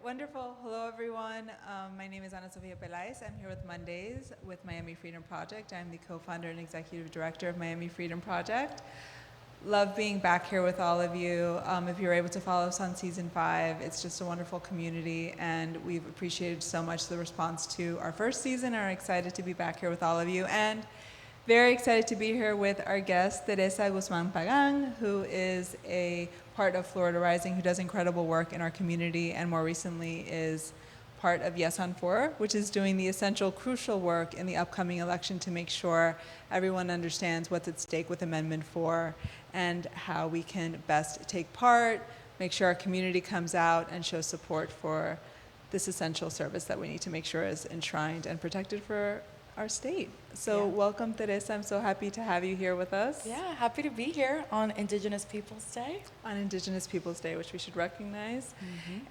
Wonderful. Hello, everyone. My name is Sofia Pelaez. I'm here with Mondays with Miami Freedom Project. I'm the co-founder and executive director of Miami Freedom Project. Love being back here with all of you. If you're able to follow us on season 5, it's just a wonderful community, and we've appreciated so much the response to our first season and are excited to be back here with all of you. And very excited to be here with our guest, Teresa Guzman Pagan, who is a part of Florida Rising, who does incredible work in our community, and more recently is part of Yes on 4, which is doing the essential, crucial work in the upcoming election to make sure everyone understands what's at stake with Amendment 4 and how we can best take part, make sure our community comes out and shows support for this essential service that we need to make sure is enshrined and protected for our state. So welcome, Teresa. I'm so happy to have you here with us. Yeah, happy to be here on Indigenous Peoples Day. On Indigenous Peoples Day, which we should recognize.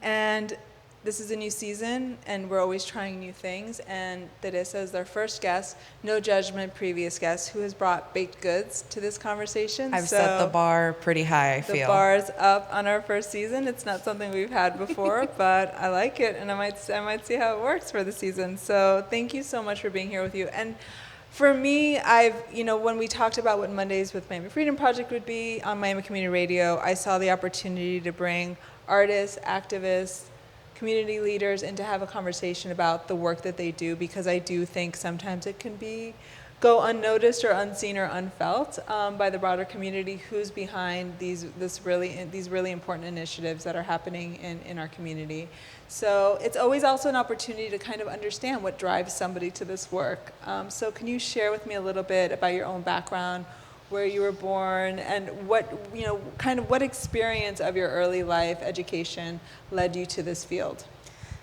And this is a new season, and we're always trying new things. And Teresa is our first guest, no judgment, previous guest, who has brought baked goods to this conversation. I've set the bar pretty high, I feel. The bar's up on our first season. It's not something we've had before, but I like it, and I might see how it works for the season. So thank you so much for being here with you. And for me, when we talked about what Mondays with Miami Freedom Project would be on Miami Community Radio, I saw the opportunity to bring artists, activists, community leaders, and to have a conversation about the work that they do, because I do think sometimes it can go unnoticed or unseen or unfelt by the broader community who's behind these really important initiatives that are happening in our community. So it's always also an opportunity to kind of understand what drives somebody to this work. So can you share with me a little bit about your own background, where you were born, and what experience of your early life education led you to this field?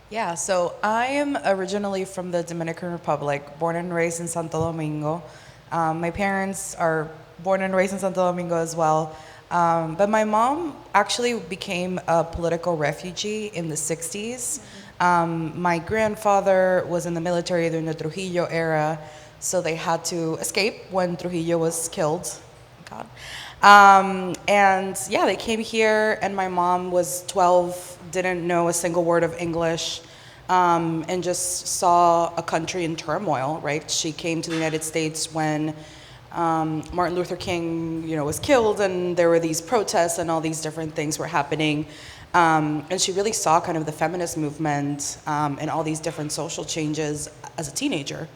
Yeah, so I am originally from the Dominican Republic, born and raised in Santo Domingo. My parents are born and raised in Santo Domingo as well. But my mom actually became a political refugee in the 60s. My grandfather was in the military during the Trujillo era, so they had to escape when Trujillo was killed. God. They came here, and my mom was 12, didn't know a single word of English, and just saw a country in turmoil, right? She came to the United States when Martin Luther King, was killed, and there were these protests and all these different things were happening. And she really saw kind of the feminist movement and all these different social changes as a teenager.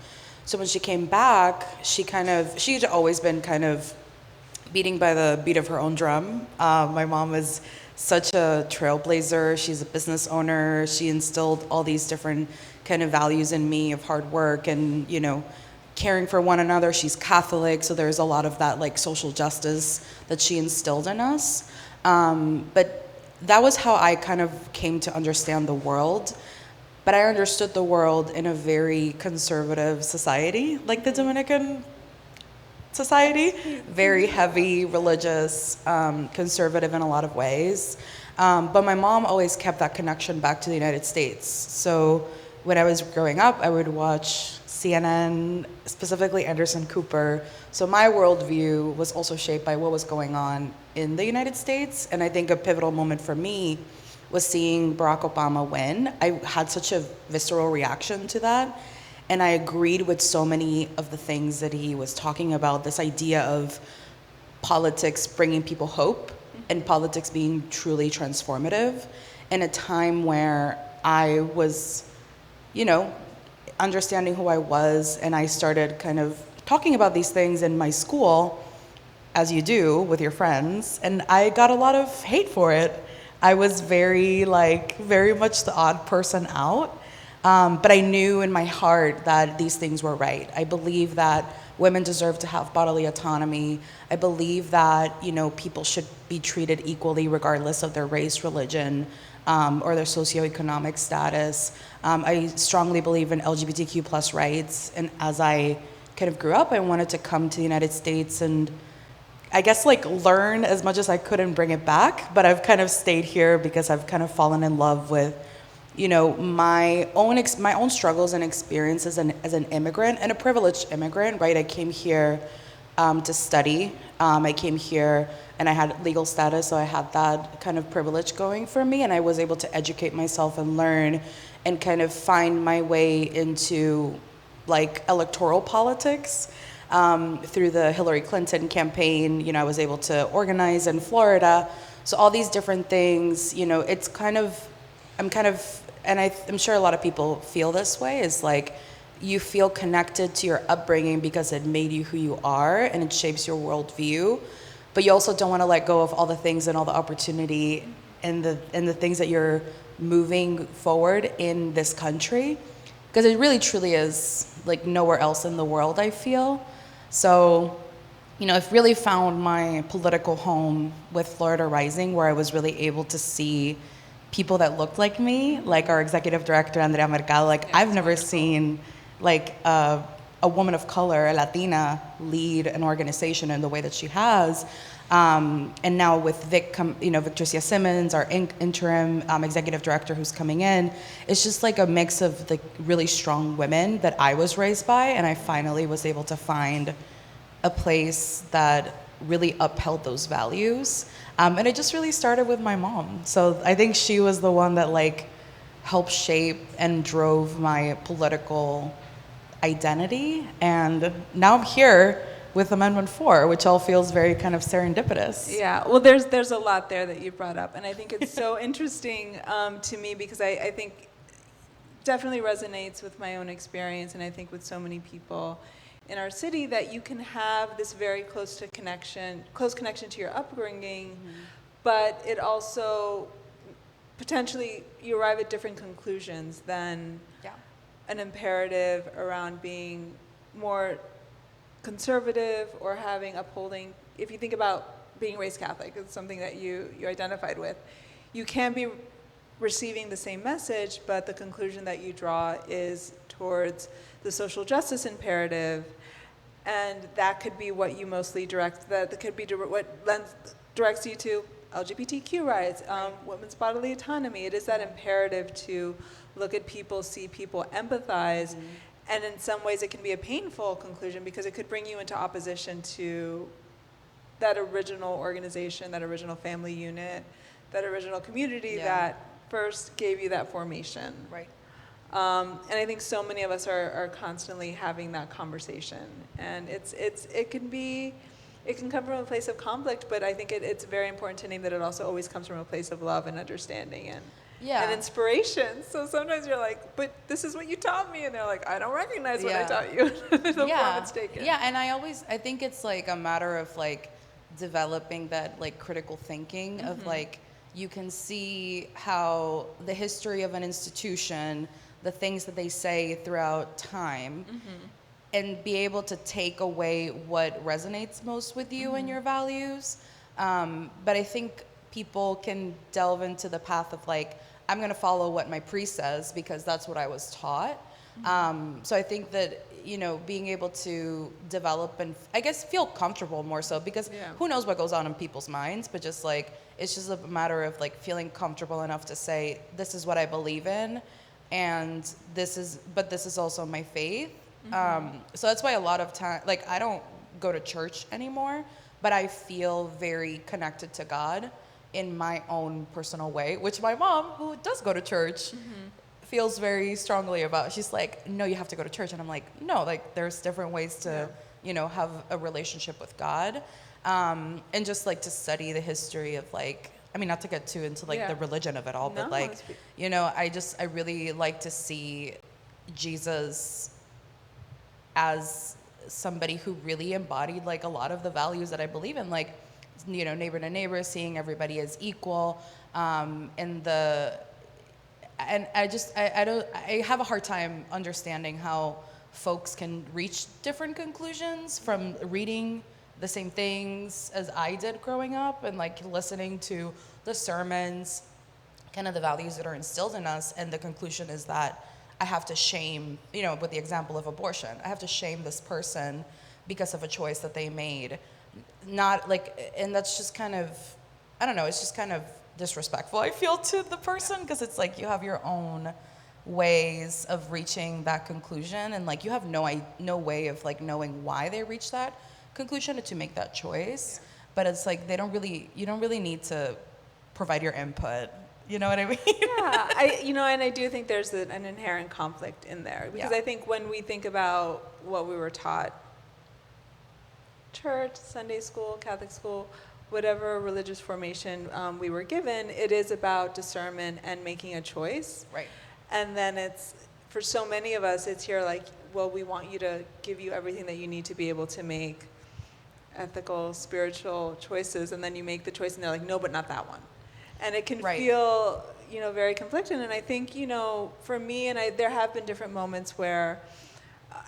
So when she came back, she'd always been kind of beating by the beat of her own drum. My mom is such a trailblazer. She's a business owner. She instilled all these different kind of values in me of hard work and, caring for one another. She's Catholic, so there's a lot of that like social justice that she instilled in us. But that was how I kind of came to understand the world. But I understood the world in a very conservative society, like the Dominican society, very heavy, religious, conservative in a lot of ways. But my mom always kept that connection back to the United States. So when I was growing up, I would watch CNN, specifically Anderson Cooper. So my worldview was also shaped by what was going on in the United States. And I think a pivotal moment for me was seeing Barack Obama win. I had such a visceral reaction to that. And I agreed with so many of the things that he was talking about, this idea of politics bringing people hope and politics being truly transformative in a time where I was, understanding who I was, and I started kind of talking about these things in my school, as you do with your friends, and I got a lot of hate for it. I was very much the odd person out. But I knew in my heart that these things were right. I believe that women deserve to have bodily autonomy. I believe that, people should be treated equally regardless of their race, religion, or their socioeconomic status. I strongly believe in LGBTQ plus rights. And as I kind of grew up, I wanted to come to the United States and I guess learn as much as I could and bring it back. But I've kind of stayed here because I've kind of fallen in love with my own struggles and experiences as an immigrant and a privileged immigrant, right? I came here to study I came here and I had legal status, so I had that kind of privilege going for me, and I was able to educate myself and learn and kind of find my way into like electoral politics. Through the Hillary Clinton campaign, you know, I was able to organize in Florida. So all these different things, you know, it's kind of, and I'm sure a lot of people feel this way, is like you feel connected to your upbringing because it made you who you are and it shapes your worldview. But you also don't want to let go of all the things and all the opportunity and the things that you're moving forward in this country. Because it really truly is like nowhere else in the world, I feel. So, you know, I've really found my political home with Florida Rising, where I was really able to see people that looked like me, like our executive director, Andrea Mercado. Like, yeah, I've never seen like a woman of color, a Latina, lead an organization in the way that she has. And now with Victoria Simmons, our interim executive director who's coming in, it's just like a mix of the really strong women that I was raised by, and I finally was able to find a place that really upheld those values. And it just really started with my mom. So I think she was the one that like helped shape and drove my political identity. And now I'm here with Amendment 4, which all feels very kind of serendipitous. Yeah, well, there's a lot there that you brought up, and I think it's so interesting to me because I think definitely resonates with my own experience, and I think with so many people in our city, that you can have this very close connection to your upbringing, but it also potentially you arrive at different conclusions than an imperative around being more conservative or upholding. If you think about being raised Catholic, it's something that you identified with. You can be receiving the same message, but the conclusion that you draw is towards the social justice imperative, and that could be what you mostly direct. That could be directs you to LGBTQ rights, women's bodily autonomy. It is that imperative to look at people, see people, empathize. And in some ways, it can be a painful conclusion because it could bring you into opposition to that original organization, that original family unit, that original community that first gave you that formation. Right. And I think so many of us are constantly having that conversation, and it can come from a place of conflict, but I think it's very important to name that it also always comes from a place of love and understanding and inspiration. So sometimes you're like, but this is what you taught me, and they're like, I don't recognize what I taught you. The form it's taken. Yeah, and I think it's like a matter of like developing that like critical thinking of like, you can see how the history of an institution, the things that they say throughout time, and be able to take away what resonates most with you and your values. But I think people can delve into the path of like, I'm going to follow what my priest says because that's what I was taught. So I think that, you know, being able to develop and I guess feel comfortable more so, because who knows what goes on in people's minds, but just like, it's just a matter of like feeling comfortable enough to say, this is what I believe in, and this is also my faith. So that's why a lot of time, like, I don't go to church anymore, but I feel very connected to God in my own personal way, which my mom, who does go to church, feels very strongly about. She's like, no, you have to go to church. And I'm like, no, like there's different ways to, you know, have a relationship with God. And just like to study the history of like, I mean, not to get too into like the religion of it all, but like, you know, I really like to see Jesus as somebody who really embodied like a lot of the values that I believe in, like, you know, neighbor to neighbor, seeing everybody as equal, and I have a hard time understanding how folks can reach different conclusions from reading the same things as I did growing up and like listening to the sermons, kind of the values that are instilled in us, and the conclusion is that I have to shame, you know, with the example of abortion, I have to shame this person because of a choice that they made. Not like, and that's just kind of, I don't know, it's just kind of disrespectful, I feel, to the person, because it's like you have your own ways of reaching that conclusion, and like you have no way of like knowing why they reached that conclusion to make that choice. But it's like you don't really need to provide your input. You know what I mean? Yeah, and I do think there's an inherent conflict in there, because Yeah. I think when we think about what we were taught, church, Sunday school, Catholic school, whatever religious formation we were given, it is about discernment and making a choice. Right. And then for so many of us, it's here like, well, we want you to give you everything that you need to be able to make ethical, spiritual choices, and then you make the choice and they're like, no, but not that one. And it can feel, very conflicted. And I think, for me, there have been different moments where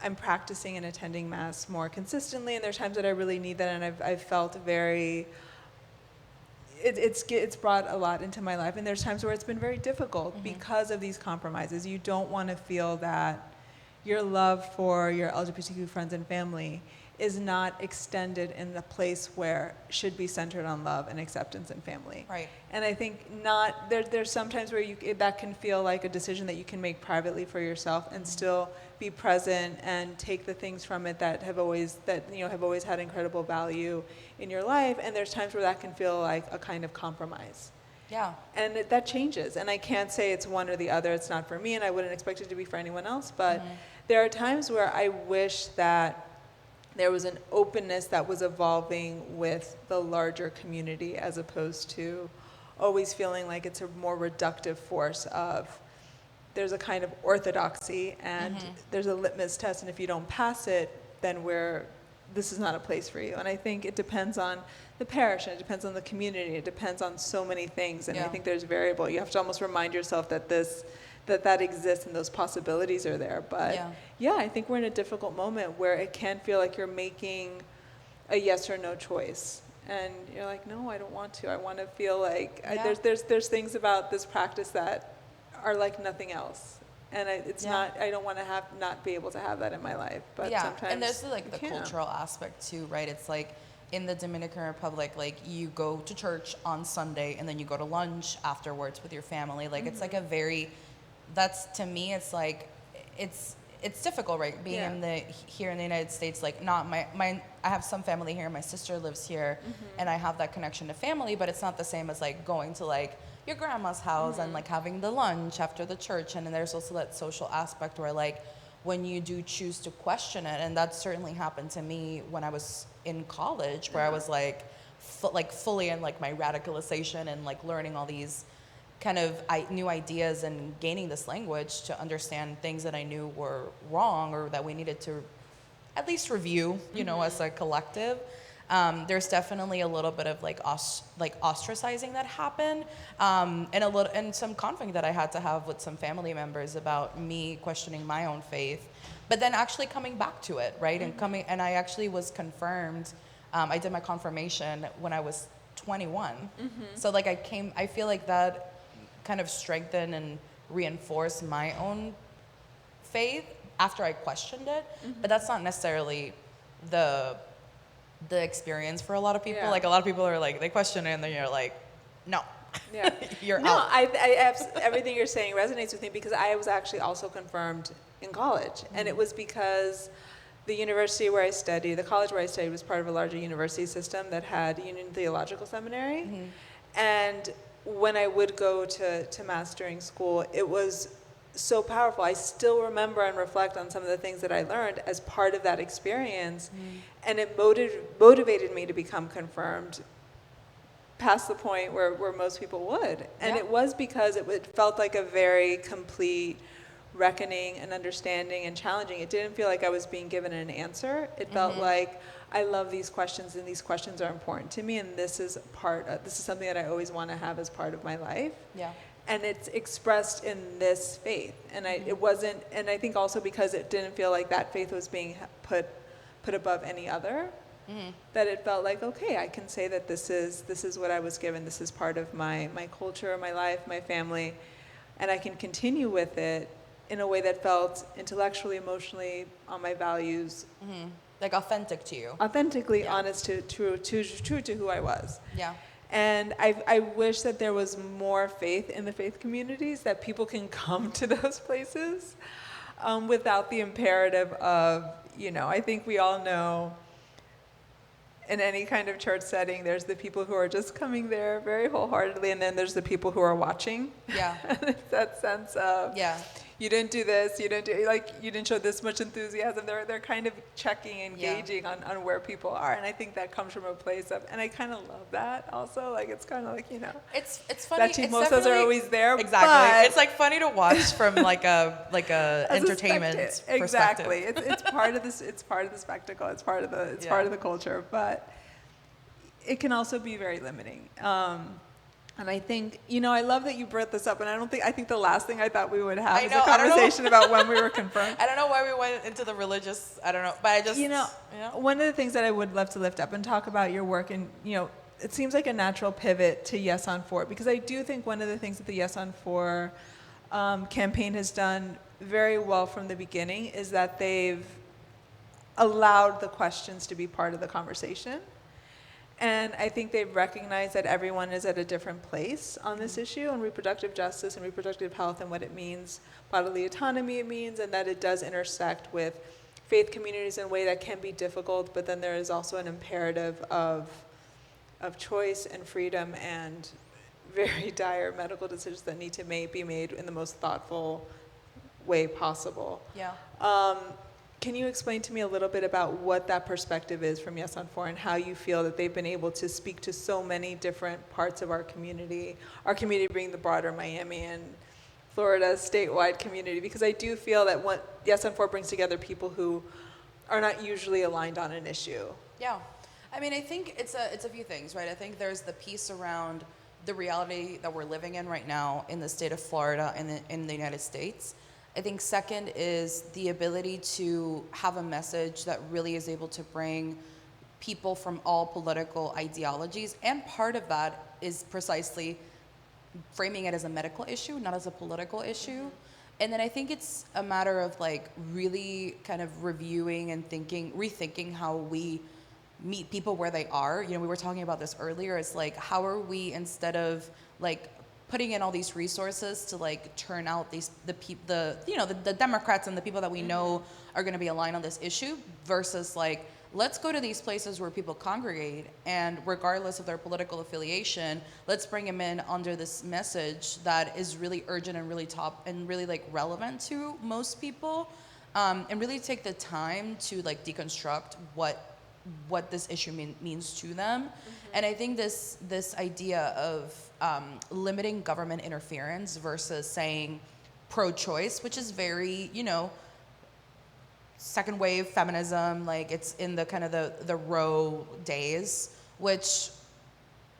I'm practicing and attending Mass more consistently, and there's times that I really need that, and I've felt very, it's brought a lot into my life, and there's times where it's been very difficult because of these compromises. You don't want to feel that your love for your LGBTQ friends and family is not extended in the place where it should be centered on love and acceptance and family. Right. And I think there's sometimes where that can feel like a decision that you can make privately for yourself and still be present and take the things from it that have always had incredible value in your life. And there's times where that can feel like a kind of compromise. Yeah. And that changes. And I can't say it's one or the other. It's not for me, and I wouldn't expect it to be for anyone else. But there are times where I wish that there was an openness that was evolving with the larger community, as opposed to always feeling like it's a more reductive force of there's a kind of orthodoxy and there's a litmus test, and if you don't pass it, then this is not a place for you. And I think it depends on the parish, and it depends on the community, it depends on so many things, and I think there's variable. You have to almost remind yourself that that exists and those possibilities are there. But I think we're in a difficult moment where it can feel like you're making a yes or no choice. And you're like, no, I don't want to. I want to feel like there's things about this practice that are like nothing else. And I don't want to not be able to have that in my life. But sometimes and there's the cultural aspect too, right? It's like in the Dominican Republic, like you go to church on Sunday and then you go to lunch afterwards with your family. Like it's like a very, to me, it's like, it's difficult, right? Being here in the United States, like not I have some family here, my sister lives here, and I have that connection to family, but it's not the same as like going to like your grandma's house and like having the lunch after the church. And then there's also that social aspect where like when you do choose to question it, and that certainly happened to me when I was in college, where I was like fully in like my radicalization and like learning all these kind of new ideas and gaining this language to understand things that I knew were wrong or that we needed to at least review, as a collective. There's definitely a little bit of like ostracizing that happened, and some conflict that I had to have with some family members about me questioning my own faith, but then actually coming back to it, right? And I actually was confirmed. I did my confirmation when I was 21. So like I feel like that kind of strengthened and reinforced my own faith after I questioned it. But that's not necessarily the experience for a lot of people. Yeah. Like a lot of people are like, they question it and then you're like, no. Yeah. You're no, out. Everything you're saying resonates with me, because I was actually also confirmed in college. And it was because the university where I studied, the college where I studied, was part of a larger university system that had Union Theological Seminary. And when I would go to Mass during school, it was so powerful. I still remember and reflect on some of the things that I learned as part of that experience. And it motivated me to become confirmed past the point where most people would. And it was because it felt like a very complete reckoning and understanding and challenging. It didn't feel like I was being given an answer. It felt like, I love these questions, and these questions are important to me, and this is something that I always want to have as part of my life. Yeah. And it's expressed in this faith. And it wasn't, and I think also because it didn't feel like that faith was being put above any other, that it felt like, okay, I can say that this is what I was given. This is part of my culture, my life, my family, and I can continue with it in a way that felt intellectually, emotionally, on my values. Like authentic to you. Authentically honest, true to who I was. Yeah. And I wish that there was more faith in the faith communities, that people can come to those places without the imperative of, I think we all know in any kind of church setting, there's the people who are just coming there very wholeheartedly, and then there's the people who are watching. Yeah. It's that sense of, Yeah. you didn't do this, you didn't show this much enthusiasm. They're kind of checking and Yeah. gauging on where people are, and I think that comes from a place of, and I kind of love that also. Like, it's kind of like, It's funny. that It's chismosas are definitely- always there. Exactly. but It's like funny to watch from like a as a entertainment spectator. perspective. Exactly. It's part of this. It's part of the spectacle. It's part of the. It's Yeah. part of the culture. But it can also be very limiting. And I think, I love that you brought this up. And I think the last thing I thought we would have is a conversation about when we were confirmed. I don't know why we went into the religious. I don't know, but I just One of the things that I would love to lift up and talk about your work, and it seems like a natural pivot to Yes on 4, because I do think one of the things that the Yes on 4 campaign has done very well from the beginning is that they've allowed the questions to be part of the conversation. And I think they've recognized that everyone is at a different place on this issue, and reproductive justice and reproductive health and what it means, bodily autonomy it means, and that it does intersect with faith communities in a way that can be difficult, but then there is also an imperative of choice and freedom and very dire medical decisions that need to be made in the most thoughtful way possible. Yeah. Can you explain to me a little bit about what that perspective is from Yes on 4 and how you feel that they've been able to speak to so many different parts of our community being the broader Miami and Florida statewide community? Because I do feel that Yes on 4 brings together people who are not usually aligned on an issue. Yeah. I mean, I think it's a few things, right? I think there's the piece around the reality that we're living in right now in the state of Florida and in the United States. I think second is the ability to have a message that really is able to bring people from all political ideologies. And part of that is precisely framing it as a medical issue, not as a political issue. And then I think it's a matter of like really kind of reviewing and rethinking how we meet people where they are. We were talking about this earlier. It's like, how are we, instead of like putting in all these resources to like turn out the Democrats and the people that we know are going to be aligned on this issue, versus like, let's go to these places where people congregate, and regardless of their political affiliation, let's bring them in under this message that is really urgent and really top and really like relevant to most people, and really take the time to like deconstruct what this issue means to them. And I think this idea of limiting government interference versus saying pro-choice, which is very, second wave feminism, like it's in the kind of the Roe days, which,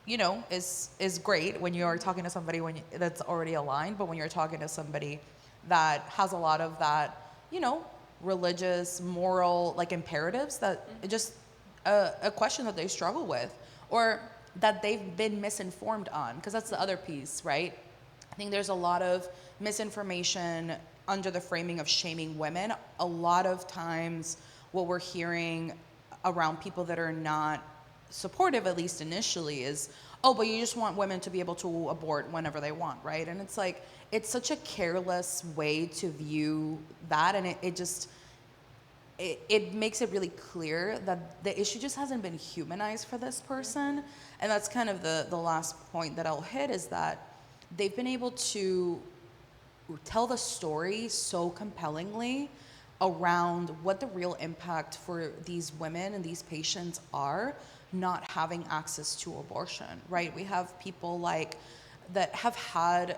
is great when you're talking to somebody that's already aligned, but when you're talking to somebody that has a lot of that, religious, moral, like imperatives that just a question that they struggle with, or that they've been misinformed on, because that's the other piece, right? I think there's a lot of misinformation under the framing of shaming women. A lot of times what we're hearing around people that are not supportive, at least initially, is, oh, but you just want women to be able to abort whenever they want, right? And it's like, it's such a careless way to view that, and it makes it really clear that the issue just hasn't been humanized for this person. And that's kind of the last point that I'll hit, is that they've been able to tell the story so compellingly around what the real impact for these women and these patients are not having access to abortion, right? We have people that have had,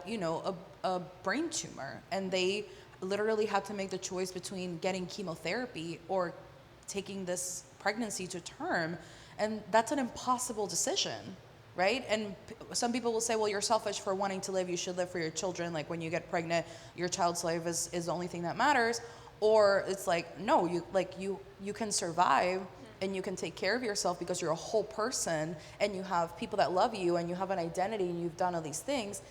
a brain tumor, and they literally had to make the choice between getting chemotherapy or taking this pregnancy to term. And that's an impossible decision, right? And some people will say, well, you're selfish for wanting to live. You should live for your children. Like, when you get pregnant, your child's life is the only thing that matters. Or it's like, no, you can survive and you can take care of yourself because you're a whole person and you have people that love you and you have an identity and you've done all these things,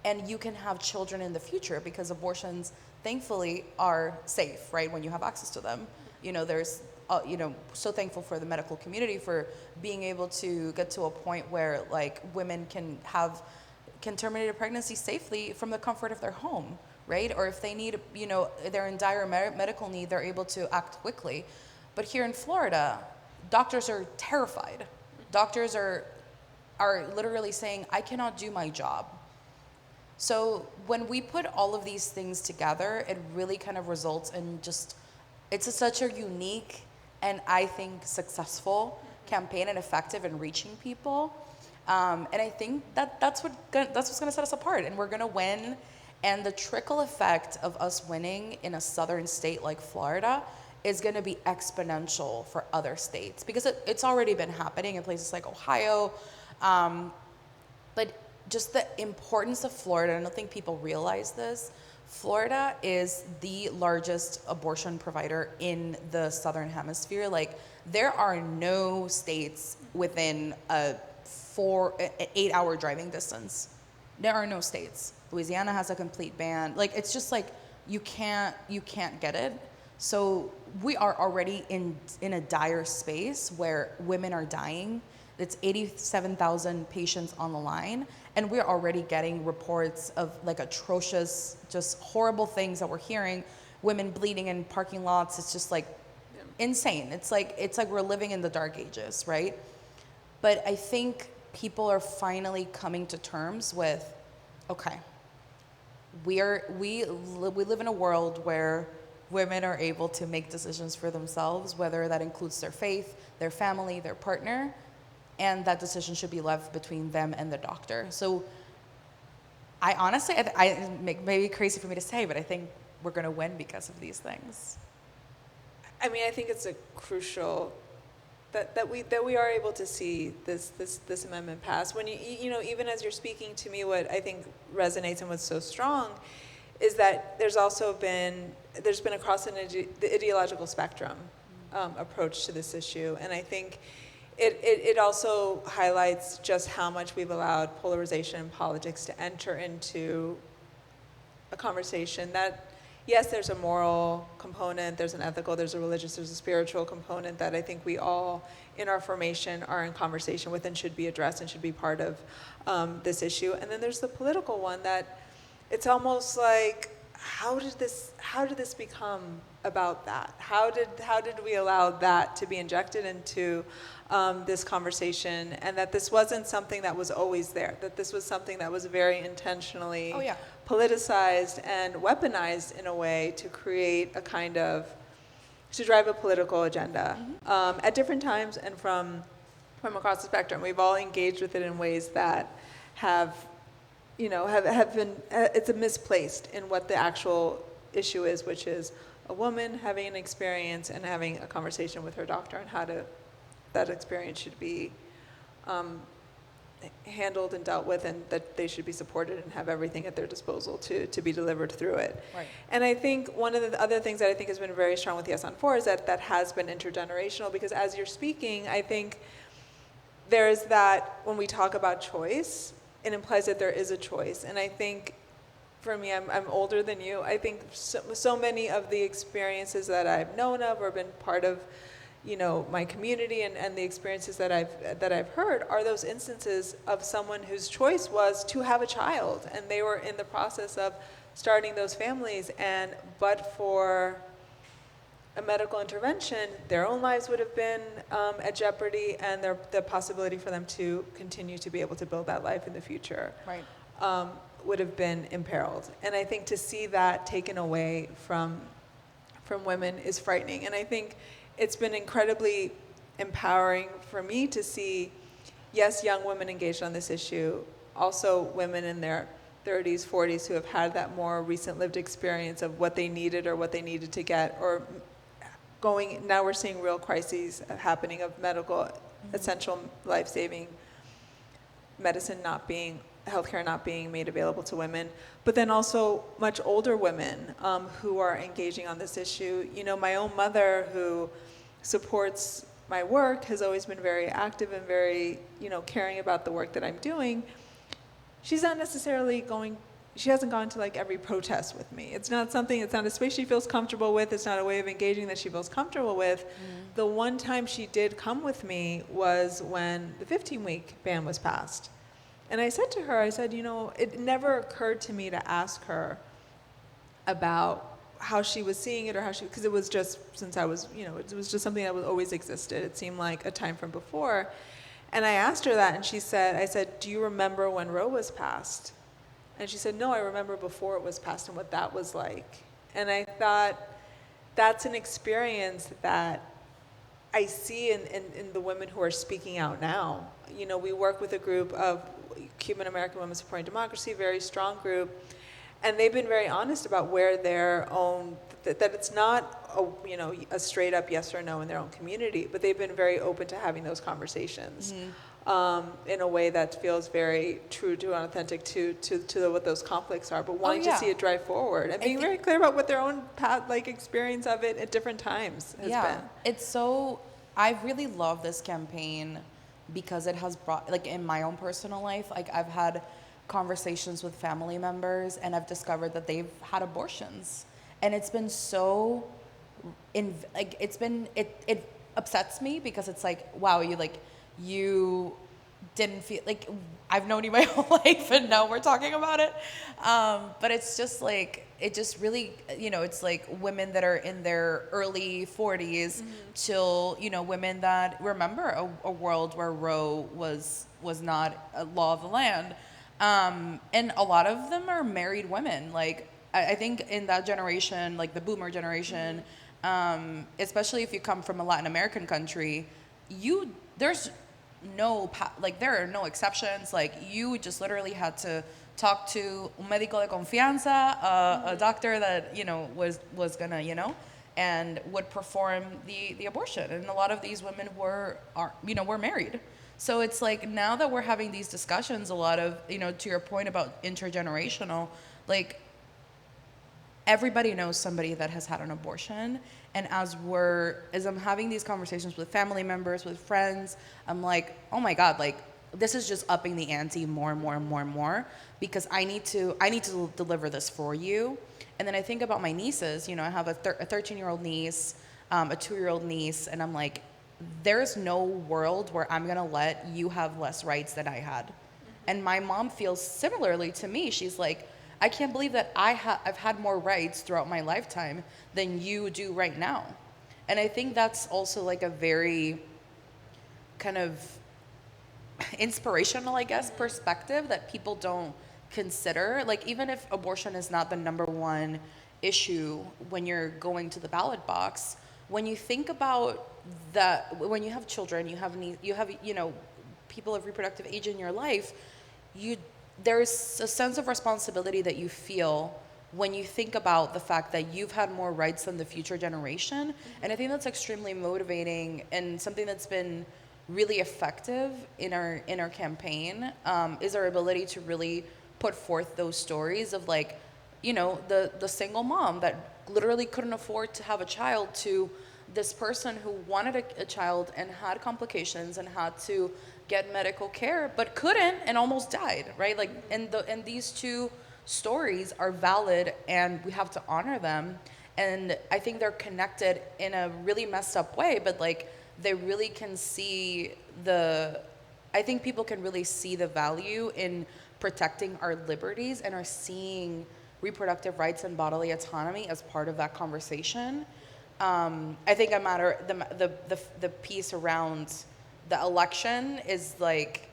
and you can have children in the future, because abortions, thankfully, are safe, right, when you have access to them. There's so thankful for the medical community for being able to get to a point where like women can terminate a pregnancy safely from the comfort of their home, right? Or if they need, they're in dire medical need, they're able to act quickly. But here in Florida, doctors are terrified. Doctors are literally saying, I cannot do my job. So when we put all of these things together, it really kind of results in just, such a unique and I think successful campaign and effective in reaching people. And I think that's what's going to set us apart, and we're going to win. And the trickle effect of us winning in a southern state like Florida is going to be exponential for other states, because it's already been happening in places like Ohio. But just the importance of Florida, I don't think people realize this. Florida is the largest abortion provider in the Southern Hemisphere. Like, there are no states within a 8-hour driving distance. There are no states. Louisiana has a complete ban. Like, it's just like, you can't get it. So we are already in a dire space where women are dying. It's 87,000 patients on the line, and we're already getting reports of like atrocious, just horrible things that we're hearing. Women bleeding in parking lots. It's just like insane. It's like we're living in the dark ages, right? But I think people are finally coming to terms with, okay, we live in a world where women are able to make decisions for themselves, whether that includes their faith, their family, their partner, and that decision should be left between them and the doctor. So I honestly, I maybe crazy for me to say, but I think we're going to win because of these things. I mean, I think it's a crucial that we are able to see this amendment pass. When you know, even as you're speaking to me, what I think resonates and what's so strong is that there's been across the ideological spectrum approach to this issue, and I think it also highlights just how much we've allowed polarization in politics to enter into a conversation that, yes, there's a moral component, there's an ethical, there's a religious, there's a spiritual component that I think we all in our formation are in conversation with and should be addressed and should be part of this issue. And then there's the political one that it's almost like, how did this become about that? How did we allow that to be injected into this conversation, and that this wasn't something that was always there, that this was something that was very intentionally politicized and weaponized in a way to create a kind of, to drive a political agenda at different times and from across the spectrum. We've all engaged with it in ways that have been, it's misplaced in what the actual issue is, which is a woman having an experience and having a conversation with her doctor on how that experience should be handled and dealt with, and that they should be supported and have everything at their disposal to be delivered through it. Right. And I think one of the other things that I think has been very strong with Yes on 4 is that has been intergenerational, because as you're speaking, I think there is that when we talk about choice, it implies that there is a choice. And I think for me, I'm older than you. I think so many of the experiences that I've known of or been part of, my community and the experiences that I've heard are those instances of someone whose choice was to have a child, and they were in the process of starting those families, but for a medical intervention, their own lives would have been at jeopardy, and the possibility for them to continue to be able to build that life in the future would have been imperiled. And I think to see that taken away from women is frightening. And I think it's been incredibly empowering for me to see, yes, young women engaged on this issue, also women in their 30s, 40s who have had that more recent lived experience of what they needed or what they needed to get, or now we're seeing real crises happening of medical, essential life-saving medicine healthcare not being made available to women, but then also much older women who are engaging on this issue. My own mother, who supports my work, has always been very active and very, caring about the work that I'm doing. She's not necessarily she hasn't gone to like every protest with me. It's not a space she feels comfortable with. It's not a way of engaging that she feels comfortable with. The one time she did come with me was when the 15-week ban was passed. And I said to her, it never occurred to me to ask her about how she was seeing it, or how she, because it was just, since I was, you know, it was just something that was always existed. It seemed like a time from before. And I asked her that, and she said, I said, do you remember when Roe was passed? And she said, no, I remember before it was passed and what that was like. And I thought, that's an experience that I see in the women who are speaking out now. You know, we work with a group of Cuban American Women Supporting Democracy, very strong group, and they've been very honest about where their own, that it's not a, you know, a straight up yes or no in their own community, but they've been very open to having those conversations in a way that feels very true to and authentic to what those conflicts are, but wanting to see it drive forward and being very clear about what their own path, like experience of it at different times has been. It's so, I really love this campaign because it has brought, like in my own personal life, like I've had conversations with family members and I've discovered that they've had abortions, and it's been so it upsets me because it's like, wow, you didn't feel like, I've known you my whole life and now we're talking about it, but it's just like, it just really, you know, it's like women that are in their early 40s till, you know, women that remember a world where Roe was not a law of the land. And a lot of them are married women. Like, I think in that generation, like the boomer generation, especially if you come from a Latin American country, there's no, like there are no exceptions. Like you just literally had to talk to un médico de confianza, a doctor that, you know, was gonna, you know, and would perform the abortion. And a lot of these women were married. So it's like, now that we're having these discussions, a lot of, you know, to your point about intergenerational, like everybody knows somebody that has had an abortion. And as I'm having these conversations with family members, with friends, I'm like, oh my God, like this is just upping the ante more and more and more and more, because I need to deliver this for you. And then I think about my nieces. You know, I have a 13-year-old niece, a 2-year-old niece, and I'm like, there's no world where I'm gonna let you have less rights than I had. And my mom feels similarly to me. She's like, I can't believe that I've had more rights throughout my lifetime than you do right now. And I think that's also like a very kind of inspirational, I guess, perspective that people don't consider. Like, even if abortion is not the number one issue when you're going to the ballot box, when you think about that, when you have children, you have you know, people of reproductive age in your life, there's a sense of responsibility that you feel when you think about the fact that you've had more rights than the future generation. And I think that's extremely motivating, and something that's been really effective in our campaign is our ability to really put forth those stories of, like, you know, the single mom that literally couldn't afford to have a child, to this person who wanted a child and had complications and had to get medical care but couldn't and almost died, right? Like, and these two stories are valid and we have to honor them. And I think they're connected in a really messed up way, but like they really can see I think people can really see the value in protecting our liberties and are seeing reproductive rights and bodily autonomy as part of that conversation. I think the piece around the election is like,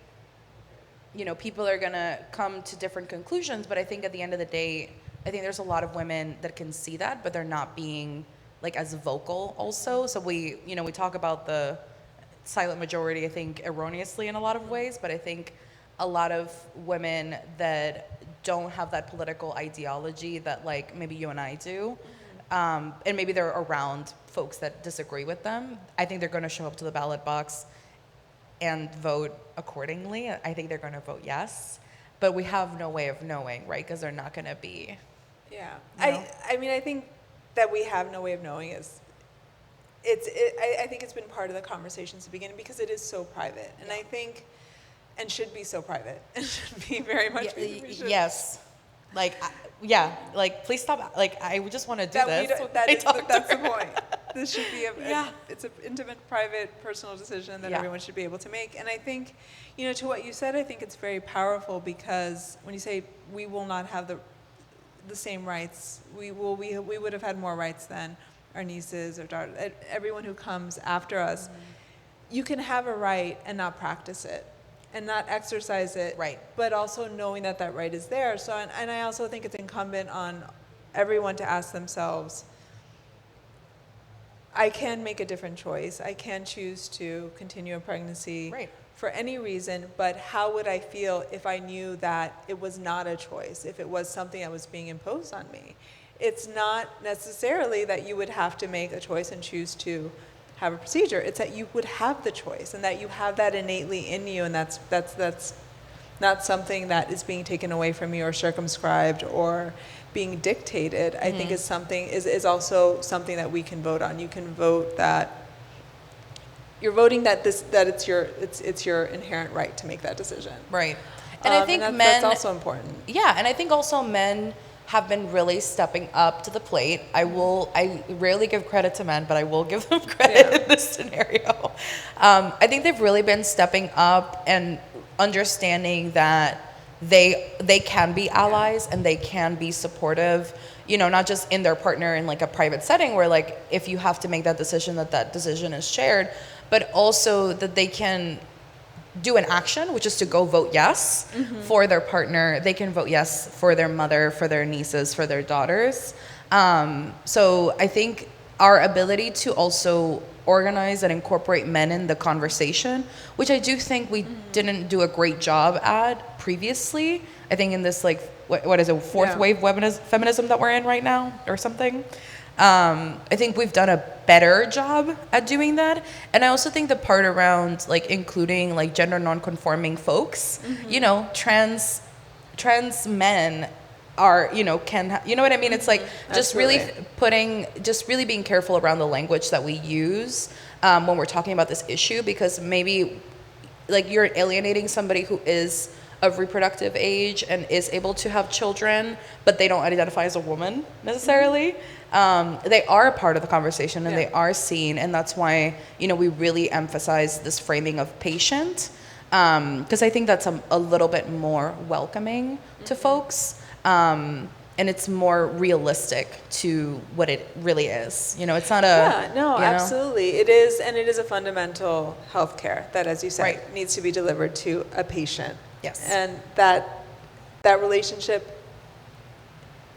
you know, people are gonna come to different conclusions, but I think at the end of the day, I think there's a lot of women that can see that, but they're not being like as vocal also. So we talk about the silent majority, I think erroneously in a lot of ways, but I think a lot of women that don't have that political ideology that like maybe you and I do, and maybe they're around folks that disagree with them, I think they're gonna show up to the ballot box and vote accordingly. I think they're gonna vote yes, but we have no way of knowing, right? Because they're not gonna be. Yeah, you know? I mean, I think that we have no way of knowing I think it's been part of the conversation since the beginning because it is so private, and I think, and should be so private, and should be very much. Yes, like like please stop. Like I just want to do this. That's the point. This should be it's an intimate, private, personal decision that everyone should be able to make. And I think, to what you said, I think it's very powerful because when you say we will not have the same rights. We would have had more rights than our nieces or daughters, everyone who comes after us. You can have a right and not practice it and not exercise it, Right. but also knowing that that right is there. So, and I also think it's incumbent on everyone to ask themselves, I can make a different choice. I can choose to continue a pregnancy Right. for any reason, but how would I feel if I knew that it was not a choice, if it was something that was being imposed on me? It's not necessarily that you would have to make a choice and choose to have a procedure. It's that you would have the choice and that you have that innately in you, and that's not something that is being taken away from you or circumscribed or being dictated. I think is also something that we can vote on. You can vote that you're voting that it's your inherent right to make that decision. Right. And I think that's also important. Yeah, and I think also men have been really stepping up to the plate. I rarely give credit to men, but I will give them credit in this scenario. I think they've really been stepping up and understanding that they can be allies and they can be supportive, not just in their partner in like a private setting where like if you have to make that decision, that decision is shared, but also that they can do an action, which is to go vote yes for their partner. They can vote yes for their mother, for their nieces, for their daughters. So I think our ability to also organize and incorporate men in the conversation, which I do think we didn't do a great job at previously. I think in this like, what is it, fourth wave feminism that we're in right now or something. I think we've done a better job at doing that. And I also think the part around like including like gender non-conforming folks, trans men are, can, you know what I mean? It's like just really being careful around the language that we use when we're talking about this issue, because maybe like you're alienating somebody who is of reproductive age and is able to have children, but they don't identify as a woman necessarily. They are a part of the conversation and they are seen, and that's why we really emphasize this framing of patient, because I think that's a little bit more welcoming to folks, and it's more realistic to what it really is. It's not a absolutely it is, and it is a fundamental health care that, as you said, needs to be delivered to a patient. Yes. And that relationship,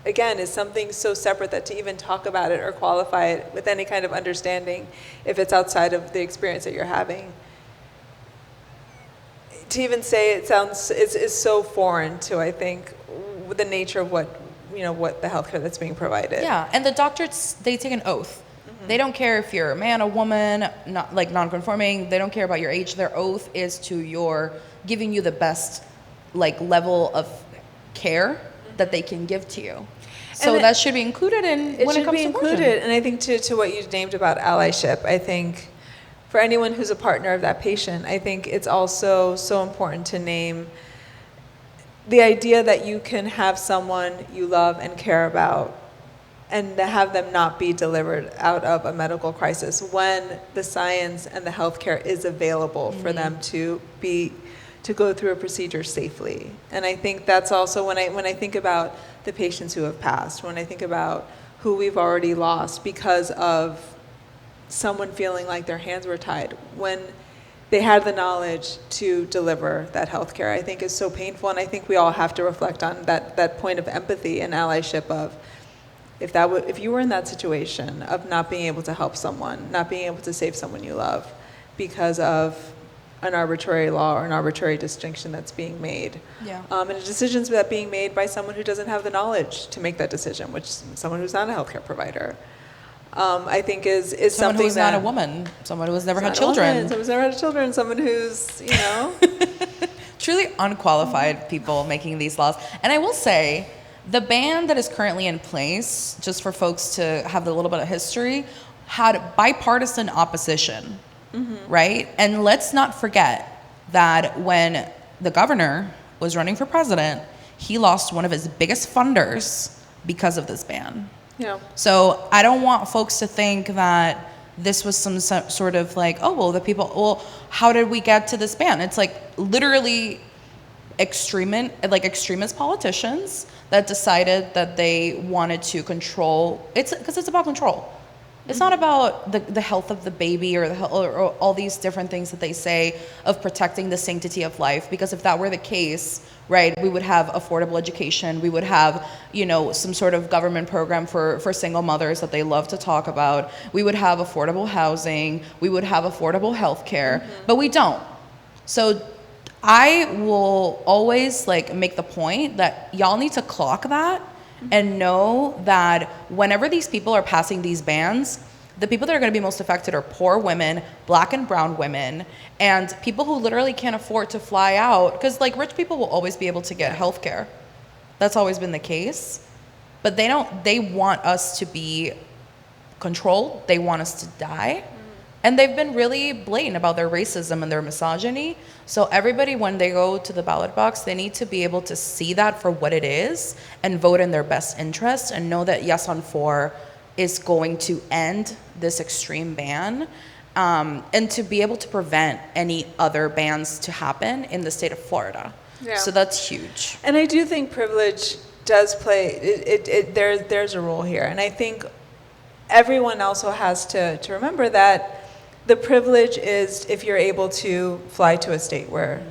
again, is something so separate that to even talk about it or qualify it with any kind of understanding, if it's outside of the experience that you're having, to even say it is so foreign to, I think, the nature of what the healthcare that's being provided. Yeah, and the doctors, they take an oath. They don't care if you're a man, a woman, not like non-conforming. They don't care about your age. Their oath is to giving you the best like level of care that they can give to you. So that should be included when it comes to abortion. It should be included. And I think to what you named about allyship, I think for anyone who's a partner of that patient, I think it's also so important to name the idea that you can have someone you love and care about and to have them not be delivered out of a medical crisis when the science and the healthcare is available for them to go through a procedure safely. And I think that's also when I think about the patients who have passed, when I think about who we've already lost because of someone feeling like their hands were tied when they had the knowledge to deliver that healthcare, I think is so painful. And I think we all have to reflect on that point of empathy and allyship of, if you were in that situation of not being able to help someone, not being able to save someone you love because of an arbitrary law or an arbitrary distinction that's being made. And a decision's that being made by someone who doesn't have the knowledge to make that decision, which is someone who's not a healthcare provider. I think is someone something who's that, not a woman, someone who has never had children. Someone who's never had children, someone who's, truly unqualified people making these laws. And I will say, the ban that is currently in place, just for folks to have a little bit of history, had bipartisan opposition, right? And let's not forget that when the governor was running for president, he lost one of his biggest funders because of this ban. Yeah. So I don't want folks to think that this was some sort of like, how did we get to this ban? It's like literally extremist politicians that decided that they wanted to control. It's because it's about control. It's not about the health of the baby or or all these different things that they say of protecting the sanctity of life. Because if that were the case, right, we would have affordable education. We would have, some sort of government program for single mothers that they love to talk about. We would have affordable housing. We would have affordable health care. But we don't. So I will always make the point that y'all need to clock that and know that whenever these people are passing these bans, the people that are going to be most affected are poor women, Black and brown women, and people who literally can't afford to fly out. Because rich people will always be able to get health care. That's always been the case. But they want us to be controlled. They want us to die. And they've been really blatant about their racism and their misogyny. So everybody, when they go to the ballot box, they need to be able to see that for what it is and vote in their best interest and know that Yes on 4 is going to end this extreme ban, and to be able to prevent any other bans to happen in the state of Florida. Yeah. So that's huge. And I do think privilege does play, there's a role here. And I think everyone also has to remember that the privilege is if you're able to fly to a state where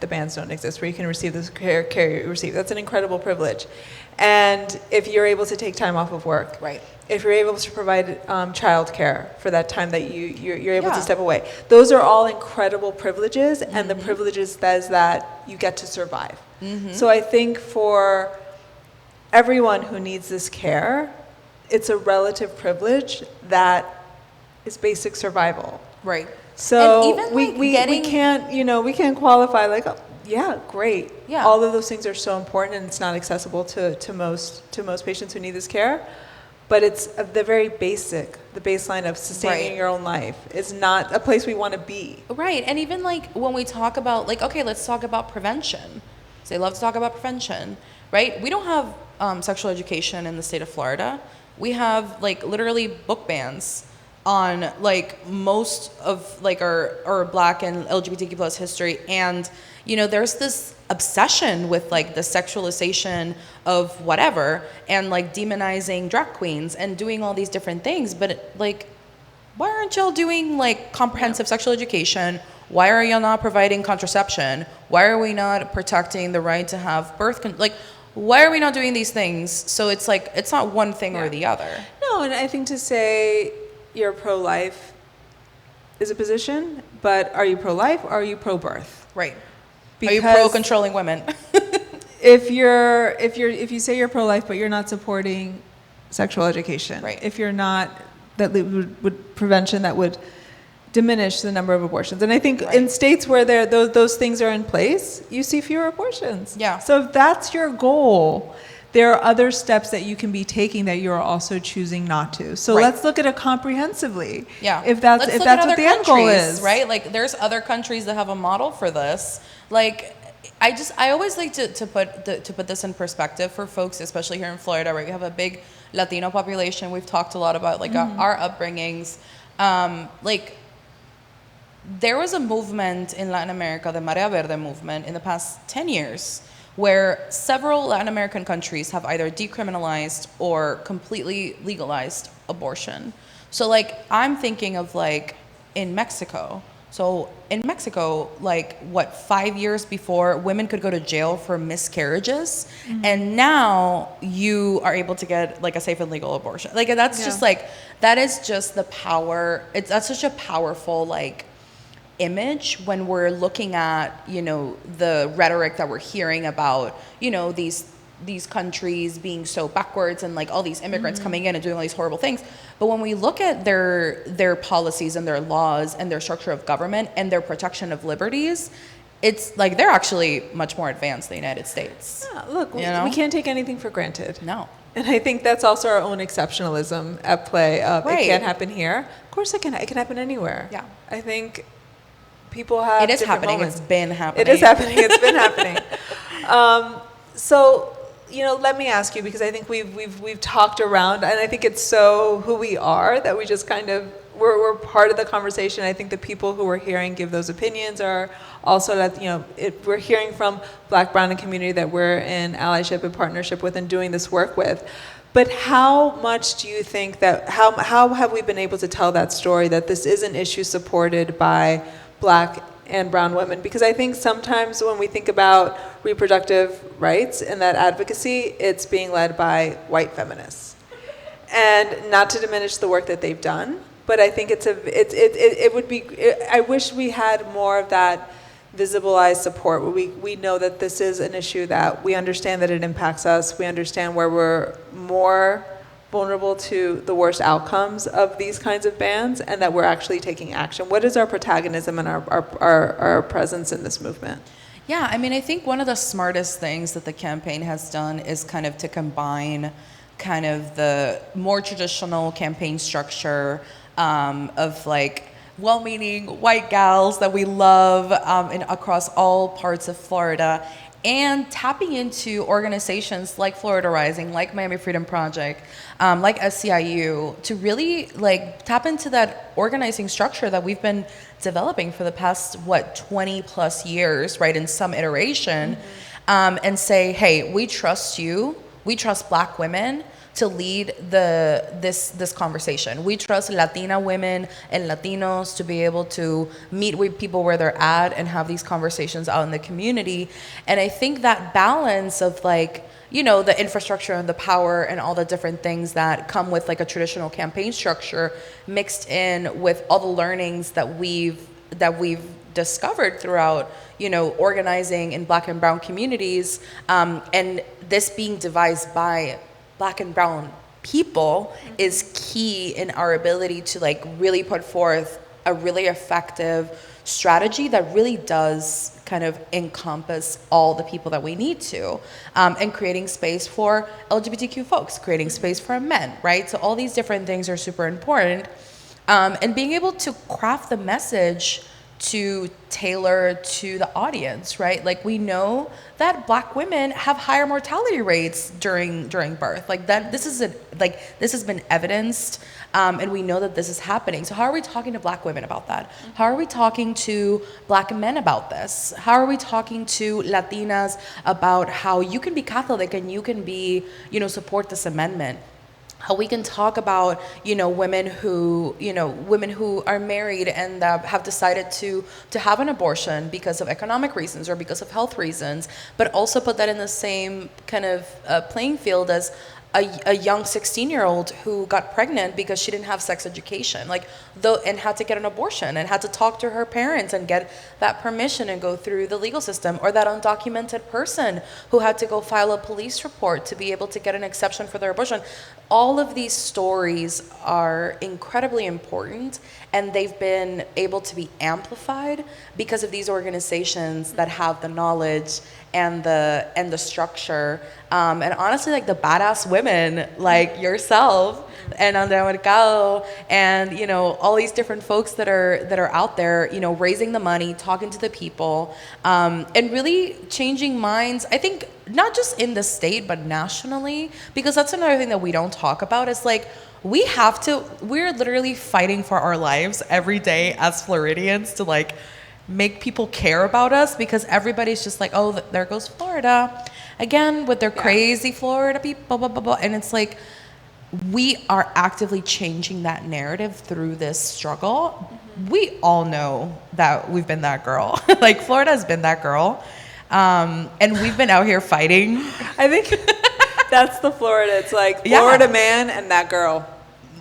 the bans don't exist, where you can receive the care you receive. That's an incredible privilege. And if you're able to take time off of work. Right. If you're able to provide childcare for that time that you're able to step away. Those are all incredible privileges, and the privileges says that you get to survive. So I think for everyone who needs this care, it's a relative privilege that is basic survival. Right. So and even we can't, we can't qualify great. Yeah. All of those things are so important, and it's not accessible to most patients who need this care. But it's the very basic, the baseline of sustaining your own life is not a place we want to be. Right. And even when we talk about okay, let's talk about prevention. So they love to talk about prevention, right? We don't have sexual education in the state of Florida. We have literally book bans on most of our Black and LGBTQ plus history. And there's this obsession with the sexualization of whatever and demonizing drag queens and doing all these different things. But why aren't y'all doing comprehensive sexual education? Why are y'all not providing contraception? Why are we not protecting the right to have birth why are we not doing these things? So it's it's not one thing or the other. No, and I think to say you're pro-life is a position, but are you pro-life or are you pro-birth? Right. Because are you pro-controlling women? if you say you're pro-life but you're not supporting sexual education, right. If you're not, that would prevention that would diminish the number of abortions. And I think in states where those things are in place, you see fewer abortions. Yeah. So if that's your goal, there are other steps that you can be taking that you're also choosing not to. So let's look at it comprehensively. Yeah. If that's what the end goal is. Right? There's other countries that have a model for this. I always like to put this in perspective for folks, especially here in Florida, where we have a big Latino population. We've talked a lot about our upbringings. There was a movement in Latin America, the Marea Verde movement, in the past 10 years, where several Latin American countries have either decriminalized or completely legalized abortion. So I'm thinking of in Mexico. So in Mexico, 5 years before, women could go to jail for miscarriages, and now you are able to get a safe and legal abortion. That's just that is just the power. That's such a powerful image when we're looking at the rhetoric that we're hearing about these countries being so backwards and all these immigrants coming in and doing all these horrible things. But when we look at their policies and their laws and their structure of government and their protection of liberties, it's they're actually much more advanced than the United States. Yeah, look, we can't take anything for granted. No. And I think that's also our own exceptionalism at play. It can't happen here. Of course it can happen anywhere. Yeah. I think people have It is happening. moments. It's been happening. It is happening. It's been happening. So, let me ask you, because I think we've talked around, and I think it's so who we are that we just kind of we're part of the conversation. I think the people who we're hearing give those opinions are also that, we're hearing from Black, Brown, and community that we're in allyship and partnership with and doing this work with. But how much do you think that, how have we been able to tell that story that this is an issue supported by Black and brown women? Because I think sometimes when we think about reproductive rights and that advocacy, it's being led by white feminists. And not to diminish the work that they've done, but I think it would be, I wish we had more of that visibilized support where we know that this is an issue that we understand that it impacts us. We understand where we're more vulnerable to the worst outcomes of these kinds of bans, and that we're actually taking action. What is our protagonism and our presence in this movement? Yeah, I mean, I think one of the smartest things that the campaign has done is kind of to combine kind of the more traditional campaign structure of like well-meaning white gals that we love across all parts of Florida, and tapping into organizations like Florida Rising, like Miami Freedom Project, like SCIU, to really like tap into that organizing structure that we've been developing for the past 20 plus years, right, in some iteration, and say, hey, we trust you, we trust Black women to lead this conversation. We trust Latina women and Latinos to be able to meet with people where they're at and have these conversations out in the community. And I think that balance of like, the infrastructure and the power and all the different things that come with like a traditional campaign structure mixed in with all the learnings that we've discovered throughout, organizing in Black and brown communities, and this being devised by Black and brown people is key in our ability to like really put forth a really effective strategy that really does kind of encompass all the people that we need to, and creating space for LGBTQ folks, creating space for men, right? So all these different things are super important, and being able to craft the message to tailor to the audience, right? Like we know that Black women have higher mortality rates during birth. Like that, this has been evidenced, and we know that this is happening. So how are we talking to Black women about that? How are we talking to Black men about this? How are we talking to Latinas about how you can be Catholic and you can be, support this amendment? How we can talk about, women who are married and have decided to have an abortion because of economic reasons or because of health reasons, but also put that in the same kind of playing field as a young 16-year-old who got pregnant because she didn't have sex education, and had to get an abortion and had to talk to her parents and get that permission and go through the legal system, or that undocumented person who had to go file a police report to be able to get an exception for their abortion. All of these stories are incredibly important, and they've been able to be amplified because of these organizations that have the knowledge and the structure, and honestly, like the badass women like yourself and Andrea Mercado and all these different folks that are out there, raising the money, talking to the people, and really changing minds. I think not just in the state but nationally, because that's another thing that we don't talk about. Is like we're literally fighting for our lives every day as Floridians to like make people care about us, because everybody's just like, oh, there goes Florida again with their crazy Florida people, blah, blah, blah. And it's like, we are actively changing that narrative through this struggle. We all know that we've been that girl. Like Florida has been that girl. And we've been out here fighting. I think that's the Florida. It's like Florida man and that girl.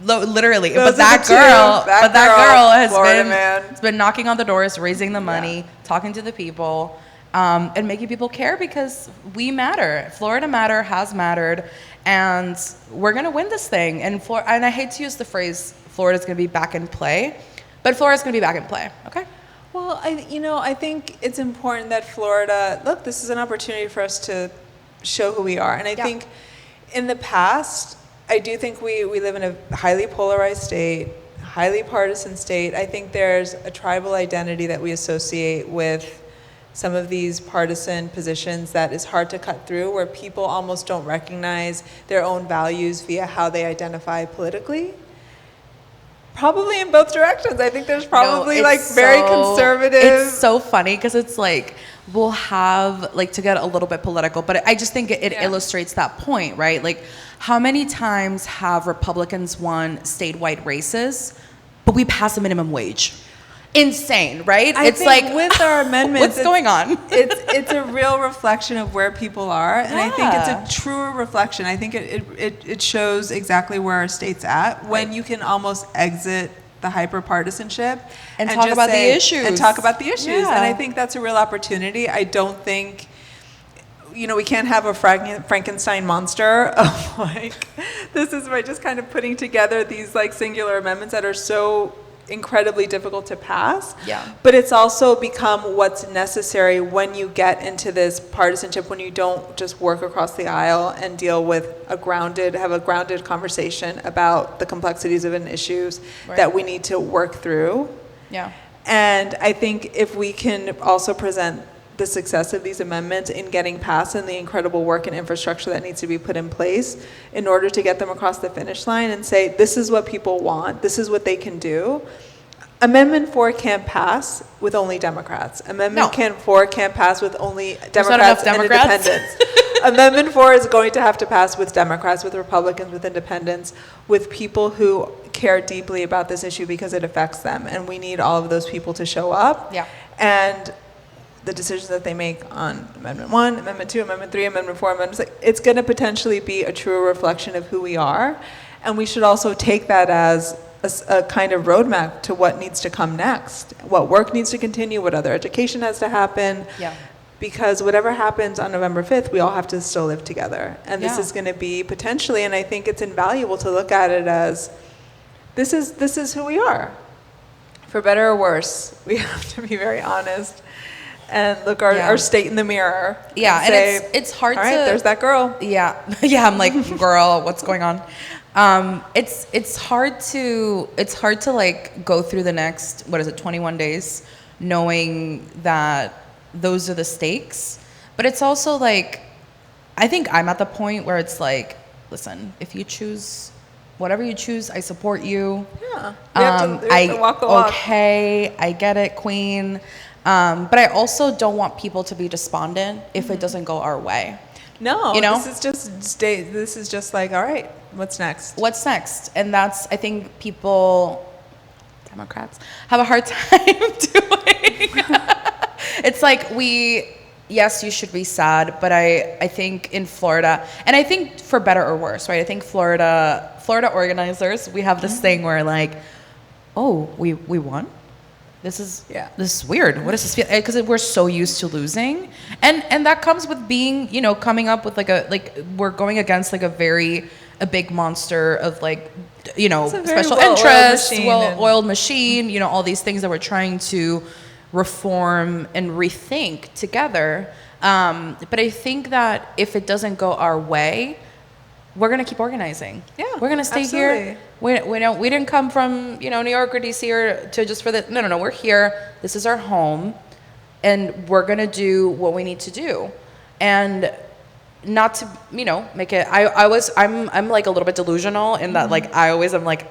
Literally, Those but that girl has been knocking on the doors, raising the money, talking to the people, and making people care, because we matter. Florida has mattered, and we're gonna win this thing. And I hate to use the phrase Florida's gonna be back in play, but Florida's gonna be back in play. Okay. Well, I think it's important that Florida, look, this is an opportunity for us to show who we are, and I think in the past, I do think we live in a highly polarized state, highly partisan state. I think there's a tribal identity that we associate with some of these partisan positions that is hard to cut through, where people almost don't recognize their own values via how they identify politically. Probably in both directions. I think there's probably No, like it's very so- conservative. It's so funny because it's like we'll have like to get a little bit political, but I just think it Yeah. illustrates that point, right? Like how many times have Republicans won statewide races, but we pass a minimum wage? Insane, right? I it's think like with our amendments, what's going on? it's a real reflection of where people are, and I think Yeah. it's a truer reflection. I think it shows exactly where our state's at when Right. you can almost exit the hyper partisanship And talk just about the issues. and talk about the issues. Yeah. And I think that's a real opportunity. I don't think. We can't have a Frankenstein monster of like, this is right, just kind of putting together these like singular amendments that are so incredibly difficult to pass. Yeah. But it's also become what's necessary when you get into this partisanship, when you don't just work across the aisle and deal with have a grounded conversation about the complexities of an issues Right. that we need to work through. Yeah. And I think if we can also present the success of these amendments in getting passed and the incredible work and infrastructure that needs to be put in place in order to get them across the finish line and say, this is what people want, this is what they can do. Amendment 4 can't pass with only Democrats. Amendment 4 can't pass with only Democrats and independents. Amendment 4 is going to have to pass with Democrats, with Republicans, with independents, with people who care deeply about this issue because it affects them. And we need all of those people to show up. Yeah. And the decisions that they make on Amendment 1, Amendment 2, Amendment 3, Amendment 4, Amendment 6, it's going to potentially be a truer reflection of who we are. And we should also take that as a kind of roadmap to what needs to come next, what work needs to continue, what other education has to happen. Yeah. Because whatever happens on November 5th, we all have to still live together. And this Yeah. is going to be potentially, and I think it's invaluable to look at it as, this is who we are. For better or worse, we have to be very honest and look our state in the mirror. Yeah, and say, it's hard all to. right, there's that girl. Yeah, yeah. I'm like, girl, what's going on? It's hard to like go through the next 21 days, knowing that those are the stakes. But it's also like, I think I'm at the point where it's like, listen, if you choose whatever you choose, I support you. Yeah, we have to walk the walk. Okay, I get it, queen. But I also don't want people to be despondent if it doesn't go our way. No, You know? this is just like, all right, what's next? What's next? And that's, I think people, Democrats, have a hard time doing. It's like yes, you should be sad, but I think in Florida, and I think for better or worse, right? I think Florida organizers, we have this thing where like, oh, we won? This is weird. What does this feel? Because we're so used to losing, and that comes with being, coming up with we're going against like a big monster of like, special interests, well-oiled machine, all these things that we're trying to reform and rethink together. But I think that if it doesn't go our way, we're gonna keep organizing. Yeah, we're gonna stay here. We didn't come from New York or DC or to just for the no. We're here. This is our home, and we're gonna do what we need to do, and not to make it. I'm like a little bit delusional in that like I'm like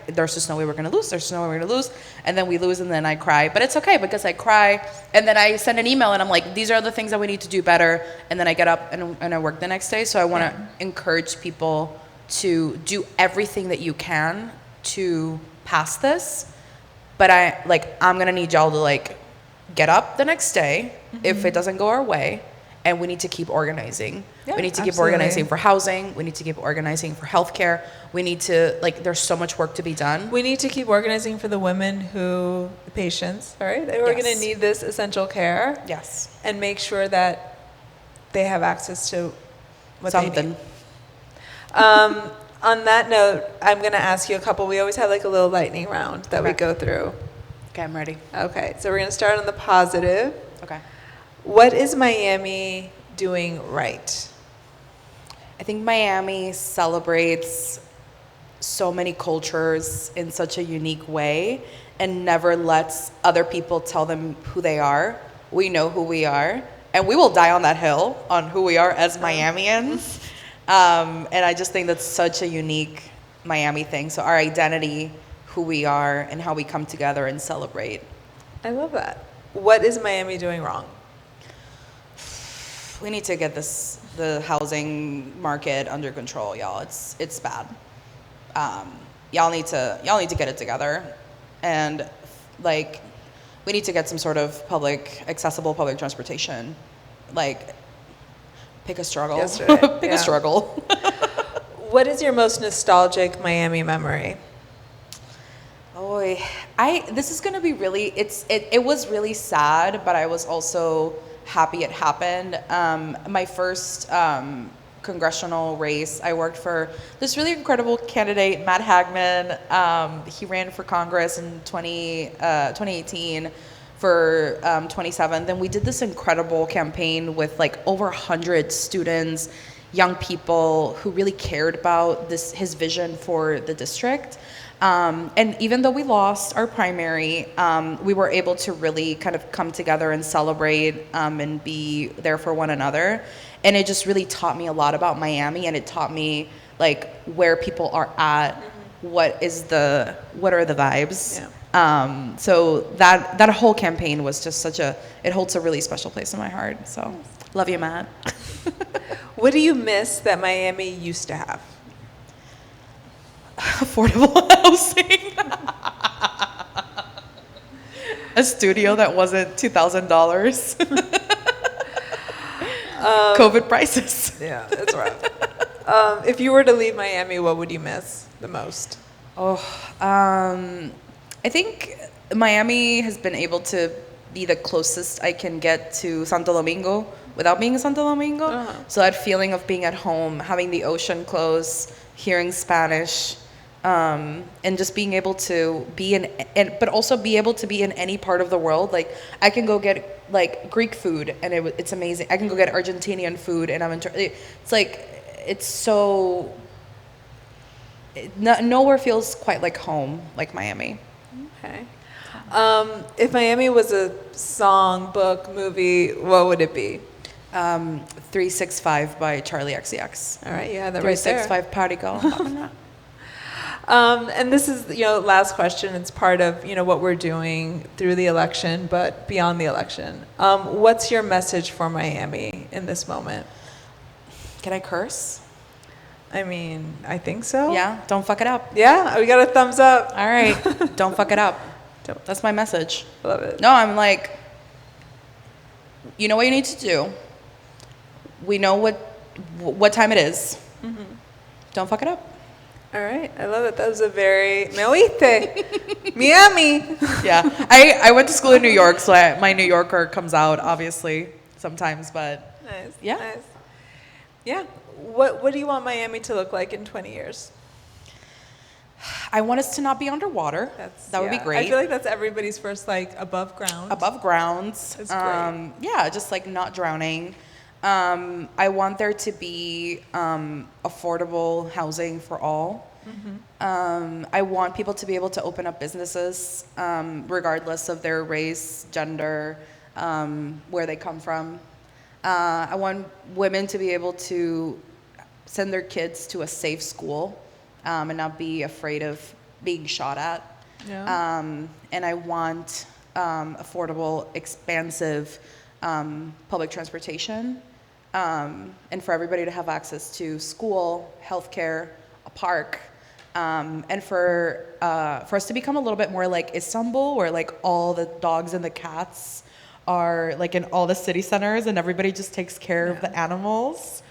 there's just no way we're gonna lose. There's no way we're gonna lose, and then we lose, and then I cry. But it's okay because I cry, and then I send an email, and I'm like, these are the things that we need to do better, and then I get up and I work the next day. So I want to encourage people to do everything that you can to pass this, but I'm gonna need y'all to like get up the next day if it doesn't go our way, and we need to keep organizing. Yeah, we need to keep absolutely. organizing for housing. We need to keep organizing for healthcare. We need to there's so much work to be done. We need to keep organizing for the women the patients, all right? We're going to need this essential care. Yes. And make sure that they have access to what they need. On that note, I'm going to ask you a couple. We always have like a little lightning round that we go through. Okay, I'm ready. Okay, so we're going to start on the positive. Okay. What is Miami doing right? I think Miami celebrates so many cultures in such a unique way and never lets other people tell them who they are. We know who we are, and we will die on that hill on who we are as And I just think that's such a unique Miami thing. So our identity, who we are and how we come together and celebrate. I love that. What is Miami doing wrong? We need to get the housing market under control, y'all. It's bad. Y'all need to get it together, and like we need to get some sort of accessible public transportation. Like, pick a struggle. Yesterday, Pick a struggle. What is your most nostalgic Miami memory? This is gonna be really. It was really sad, but I was also happy it happened. My first congressional race, I worked for this really incredible candidate, Matt Hagman. He ran for Congress in 2018 for 27th, and we did this incredible campaign with like over 100 students, young people who really cared about his vision for the district. And even though we lost our primary, we were able to really kind of come together and celebrate and be there for one another. And it just really taught me a lot about Miami, and it taught me like where people are at, what are the vibes. Yeah. So that whole campaign was just it holds a really special place in my heart. So love you, Matt. What do you miss that Miami used to have? Affordable housing. A studio that wasn't $2,000. COVID prices. Yeah, that's right. If you were to leave Miami, what would you miss the most? I think Miami has been able to be the closest I can get to Santo Domingo without being in Santo Domingo. Uh-huh. So that feeling of being at home, having the ocean close, hearing Spanish, and just being able to be but also be able to be in any part of the world. Like I can go get like Greek food and it's amazing. I can go get Argentinian food and it's like, it's so, nowhere feels quite like home like Miami. Okay. If Miami was a song, book, movie, what would it be? 365 by Charlie XCX. All right, you had that right there. 365 Party Girl. And this is, last question. It's part of, what we're doing through the election, but beyond the election. What's your message for Miami in this moment? Can I curse? I mean, I think so. Yeah, don't fuck it up. Yeah, we got a thumbs up. All right, don't fuck it up. That's my message. Love it. No, I'm like, you know what you need to do. We know what time it is. Mm-hmm. Don't fuck it up. All right, I love it. That was a very me oíste, Miami. Yeah, I went to school in New York, so my New Yorker comes out obviously sometimes, but nice. Yeah, nice. Yeah. What do you want Miami to look like in 20 years? I want us to not be underwater. That would be great. I feel like that's everybody's first, above ground. Above ground. That's great. Yeah, just not drowning. I want there to be affordable housing for all. Mm-hmm. I want people to be able to open up businesses regardless of their race, gender, where they come from. I want women to be able to send their kids to a safe school and not be afraid of being shot at. Yeah. And I want affordable, expansive public transportation, and for everybody to have access to school, healthcare, a park, and for us to become a little bit more like Istanbul, where all the dogs and the cats are in all the city centers and everybody just takes care of the animals.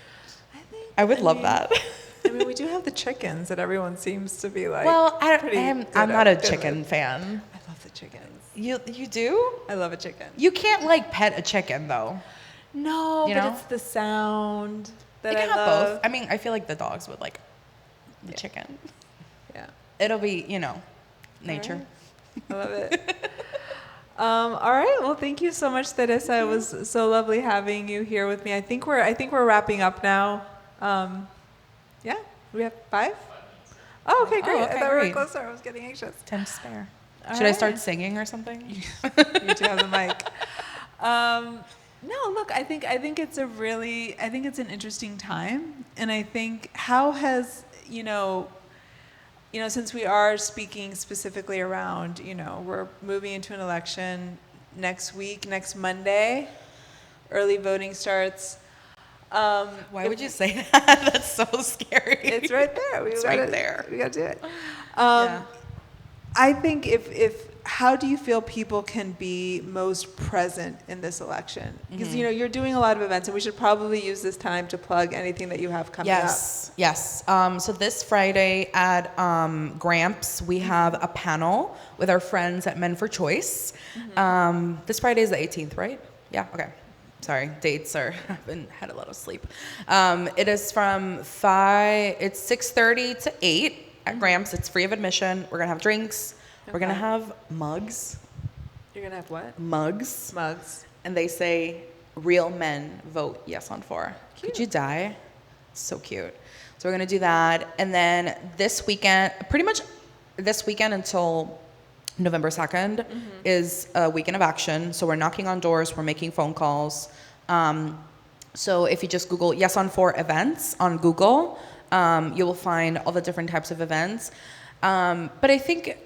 I would love that. I mean, we do have the chickens that everyone seems to be Well, I'm not a chicken fan. I love the chickens. You do? I love a chicken. You can't pet a chicken though. No, but it's the sound that I love. Both. I mean, I feel like the dogs would like the chicken. Yeah. It'll be, nature. Right. I love it. All right. Well, thank you so much, Teresa. It was so lovely having you here with me. I think we're wrapping up now. Yeah. We have 5? Oh, okay, great. I thought we were closer. I was getting anxious. 10 to spare. Should I start singing or something? You do have the mic. No, look, I think it's an interesting time, and I think how has since we are speaking specifically around, we're moving into an election next week, next Monday, early voting starts. Why would you say that? That's so scary. It's right there. It's right there. We got to do it. Yeah. I think how do you feel people can be most present in this election? Because, you're doing a lot of events, and we should probably use this time to plug anything that you have coming up. Yes. So this Friday at Gramps, we have a panel with our friends at Men for Choice. This Friday is the 18th, right? Yeah, okay. Sorry, dates are, I've had a lot of sleep. It is from 6:30 to 8 at Gramps. It's free of admission. We're going to have drinks. Okay. We're going to have mugs. You're going to have what? Mugs. Mugs. And they say, real men vote yes on 4. Cute. Could you die? So cute. So we're going to do that. And then this weekend, pretty much this weekend until November 2nd is a weekend of action. So we're knocking on doors. We're making phone calls. So if you just Google Yes on 4 events on Google, you will find all the different types of events. But I think,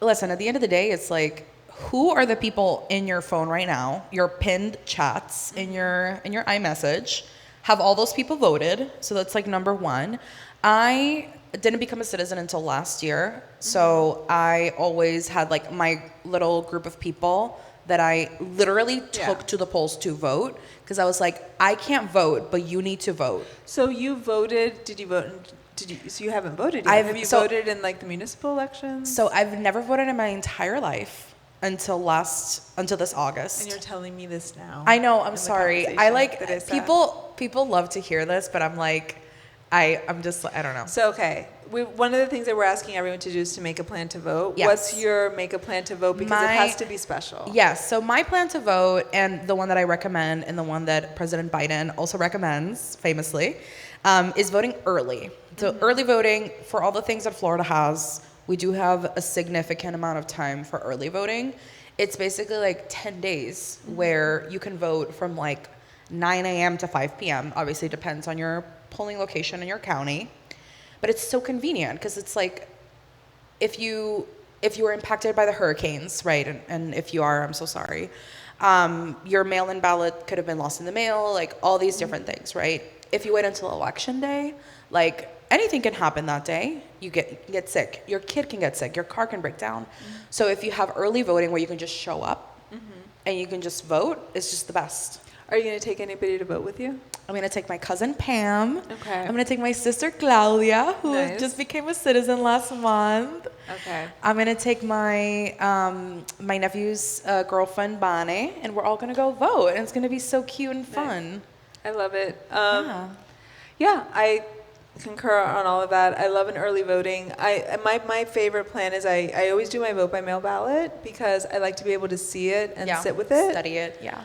listen, at the end of the day, it's like, who are the people in your phone right now, your pinned chats in your iMessage, have all those people voted? So that's like number one. I didn't become a citizen until last year. So I always had like my little group of people that I literally took to the polls to vote, because I was like, I can't vote, but you need to vote. So you voted, did you vote? So you haven't voted yet? Have you voted in like the municipal elections? So I've never voted in my entire life until this August. And you're telling me this now. I know, I'm sorry. People love to hear this, but I'm like, I'm just, I don't know. So, okay. One of the things that we're asking everyone to do is to make a plan to vote. Yes. What's your make a plan to vote? Because it has to be special. Yes. So my plan to vote, and the one that I recommend, and the one that President Biden also recommends, famously, is voting early. So early voting, for all the things that Florida has, we do have a significant amount of time for early voting. It's basically like 10 days where you can vote from like 9 a.m. to 5 p.m. Obviously, it depends on your polling location in your county. But it's so convenient because it's like, if you were impacted by the hurricanes, right, and if you are, I'm so sorry, your mail-in ballot could have been lost in the mail, like all these different things, right? If you wait until election day, like anything can happen that day. You get sick. Your kid can get sick. Your car can break down. So if you have early voting where you can just show up and you can just vote, it's just the best. Are you going to take anybody to vote with you? I'm going to take my cousin Pam. Okay. I'm going to take my sister Claudia, who Nice. just became a citizen last month. Okay. I'm going to take my my nephew's girlfriend, Bonnie, and we're all going to go vote. And it's going to be so cute and fun. I love it. Yeah. Yeah, I concur on all of that. I love an early voting. My favorite plan is I always do my vote by mail ballot because I like to be able to see it and sit with it. Study it, yeah.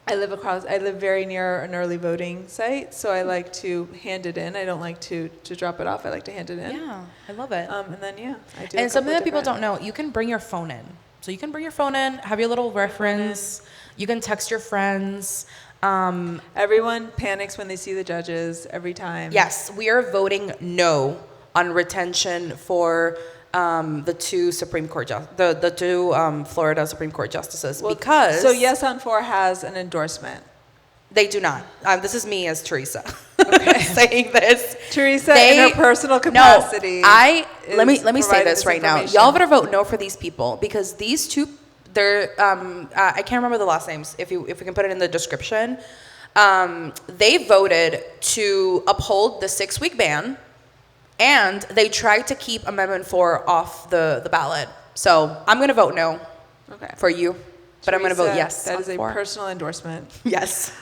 I live very near an early voting site, so I like to hand it in. I don't like to drop it off. I like to hand it in. Yeah, I love it. And then, I do. And something that people don't know, you can bring your phone in. So you can bring your phone in, have your little reference. You can text your friends. Everyone panics when they see the judges every time. Yes, we are voting no on retention for the two Supreme Court the two Florida Supreme Court justices, because so Yes on 4 has an endorsement. They do not. This is me as Teresa saying this. Teresa, in her personal capacity. No, let me say this right now. Y'all better vote no for these people, because these two, they're I can't remember the last names. If we can put it in the description, they voted to uphold the 6-week ban. And they tried to keep Amendment 4 off the ballot. So I'm going to vote no for you. But I'm going to vote yes. That is a personal endorsement. Yes.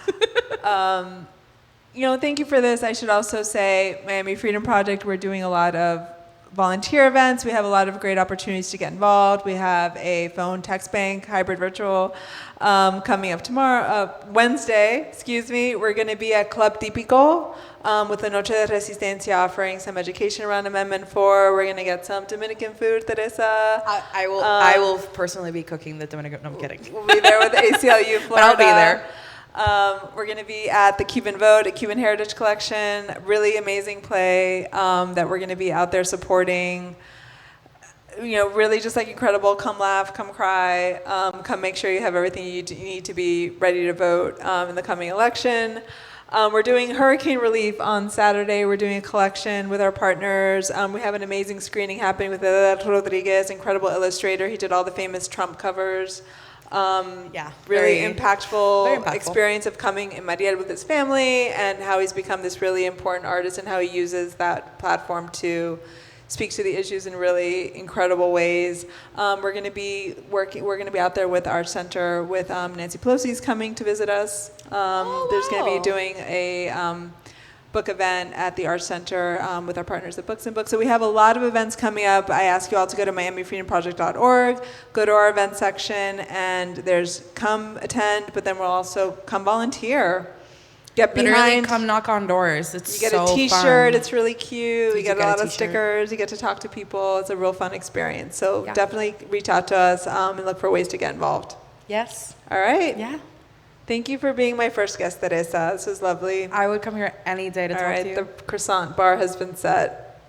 Thank you for this. I should also say, Miami Freedom Project, we're doing a lot of volunteer events. We have a lot of great opportunities to get involved. We have a phone text bank, hybrid virtual, coming up Wednesday, We're going to be at Club Típico with the Noche de Resistencia, offering some education around Amendment 4. We're going to get some Dominican food, Teresa. I will personally be cooking the Dominican. No, I'm kidding. We'll be there with ACLU Florida. But I'll be there. We're going to be at the Cuban Vote, a Cuban Heritage Collection, really amazing play that we're going to be out there supporting. You know, really just like incredible. Come laugh, come cry, come make sure you have everything you need to be ready to vote in the coming election. We're doing hurricane relief on Saturday. We're doing a collection with our partners. We have an amazing screening happening with Eder Rodriguez, incredible illustrator. He did all the famous Trump covers. Yeah, really very impactful impactful experience of coming in Mariel with his family and how he's become this really important artist and how he uses that platform to speak to the issues in really incredible ways. We're going to be out there with Art Center with Nancy Pelosi's coming to visit us. There's going to be doing a book event at the Art Center with our partners at Books and Books. So we have a lot of events coming up. I ask you all to go to miamifreedomproject.org, go to our event section, and there's come attend, but then we'll also come volunteer. Get behind. Literally come knock on doors. It's you get so a T-shirt. fun. It's really cute. You get a get a lot of t-shirt. stickers. You get to talk to people. It's a real fun experience. So Yeah. definitely reach out to us and look for ways to get involved. Yes. All right. Yeah. Thank you for being my first guest, Teresa. This was lovely. I would come here any day to All talk right. to you. The croissant bar has been set.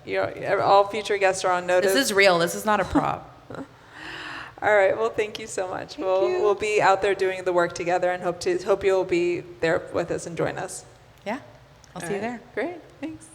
All future guests are on notice. This is real. This is not a prop. All right. Well, thank you so much. Thank you. We'll be out there doing the work together and hope you'll be there with us and join us. Yeah. I'll see you there. Great. Thanks.